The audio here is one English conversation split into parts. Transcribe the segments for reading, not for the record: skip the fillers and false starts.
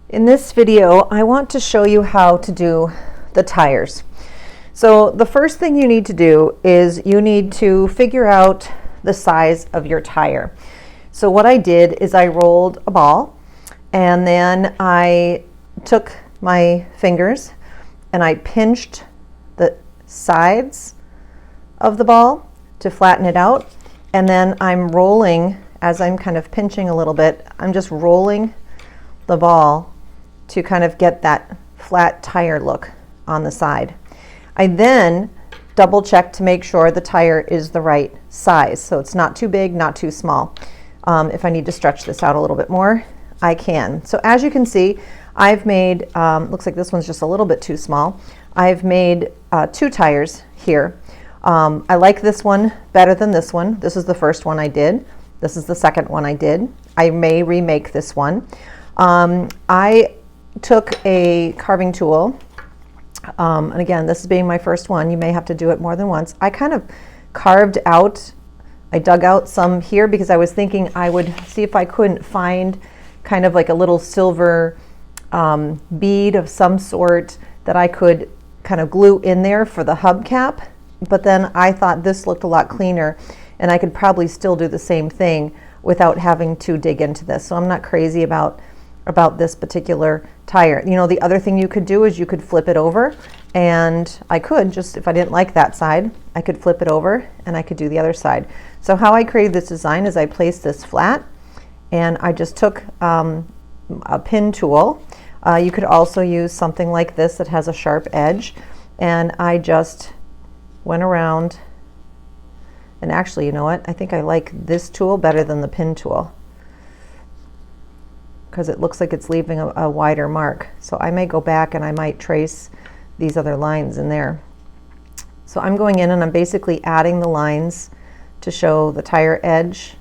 In this video, I want to show you how to do the tires. So the first thing you need to do is you need to figure out the size of your tire. So what I did is I rolled a ball, and then I took my fingers and I pinched the sides of the ball to flatten it out. And then I'm rolling, as I'm kind of pinching a little bit, I'm just rolling the ball to kind of get that flat tire look on the side. I then double check to make sure the tire is the right size. So it's not too big, not too small. If I need to stretch this out a little bit more, I can. So as you can see, I've made, looks like this one's just a little bit too small. I've made 2 tires here. I like this one better than this one. This is the first one I did. This is the second one I did. I may remake this one. I took a carving tool, and again, this is being my first one. You may have to do it more than once. I kind of carved out, I dug out some here because I was thinking I would see if I couldn't find kind of like a little silver bead of some sort that I could kind of glue in there for the hubcap. But then I thought this looked a lot cleaner, and I could probably still do the same thing without having to dig into this. So I'm not crazy about this particular tire. You know, the other thing you could do is you could flip it over, and I could just, if I didn't like that side, I could flip it over and I could do the other side. So how I created this design is I placed this flat, and I just took a pin tool. You could also use something like this that has a sharp edge, and I just went around, and actually, you know what? I think I like this tool better than the pin tool, because it looks like it's leaving a wider mark. So I may go back and I might trace these other lines in there. So I'm going in and I'm basically adding the lines to show the tire edge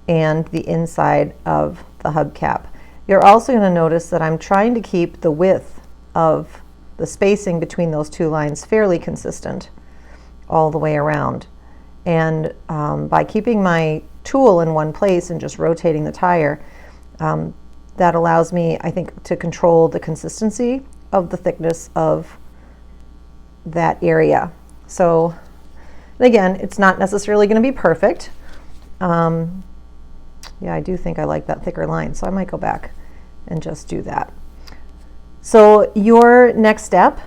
and the inside of the hubcap. You're also going to notice that I'm trying to keep the width of the spacing between those 2 lines fairly consistent all the way around. And by keeping my tool in one place and just rotating the tire, that allows me, I think, to control the consistency of the thickness of that area. So again, it's not necessarily going to be perfect. Yeah, I do think I like that thicker line, so I might go back and just do that. So your next step,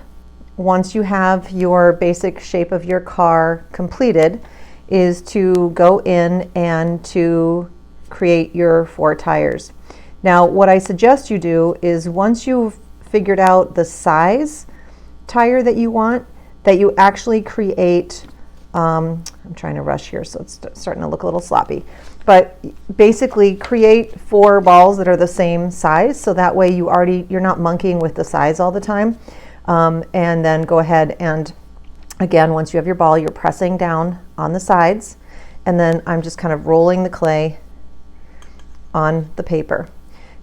once you have your basic shape of your car completed, is to go in and to create your 4 tires. Now, what I suggest you do is once you've figured out the size tire that you want, that you actually create, I'm trying to rush here, so it's starting to look a little sloppy, but basically create 4 balls that are the same size, so that way you're not monkeying with the size all the time. And then go ahead and, again, once you have your ball, you're pressing down on the sides, and then I'm just kind of rolling the clay on the paper.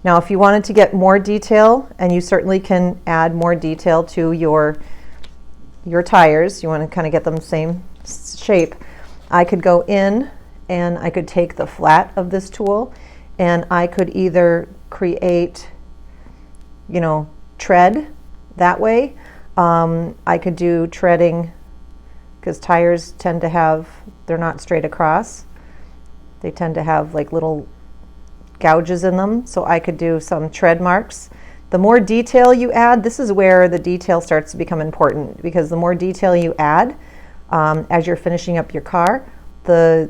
Now, if you wanted to get more detail, and you certainly can add more detail to your tires, you want to kind of get them same shape, I could go in and I could take the flat of this tool, and I could either create, you know, tread that way. I could do treading, because tires tend to have, they're not straight across. They tend to have like little gouges in them, so I could do some tread marks. The more detail you add, this is where the detail starts to become important, because the more detail you add as you're finishing up your car, the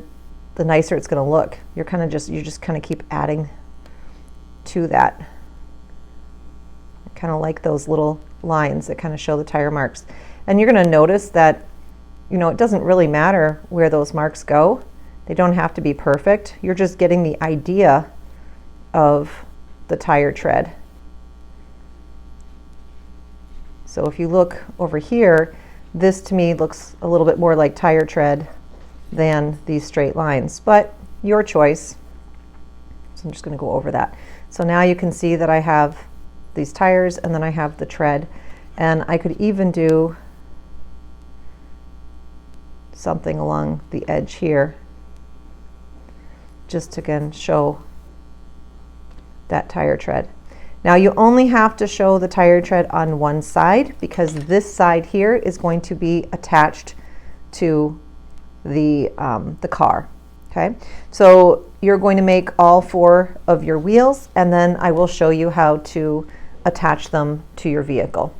nicer it's going to look. You just kind of keep adding to that. I kind of like those little lines that kind of show the tire marks. And you're going to notice that, you know, it doesn't really matter where those marks go. They don't have to be perfect. You're just getting the idea of the tire tread. So if you look over here, this to me looks a little bit more like tire tread than these straight lines, but your choice. So I'm just going to go over that. So now you can see that I have these tires, and then I have the tread, and I could even do something along the edge here, just to again show that tire tread. Now you only have to show the tire tread on one side because this side here is going to be attached to the car. Okay, so you're going to make all 4 of your wheels, and then I will show you how to attach them to your vehicle.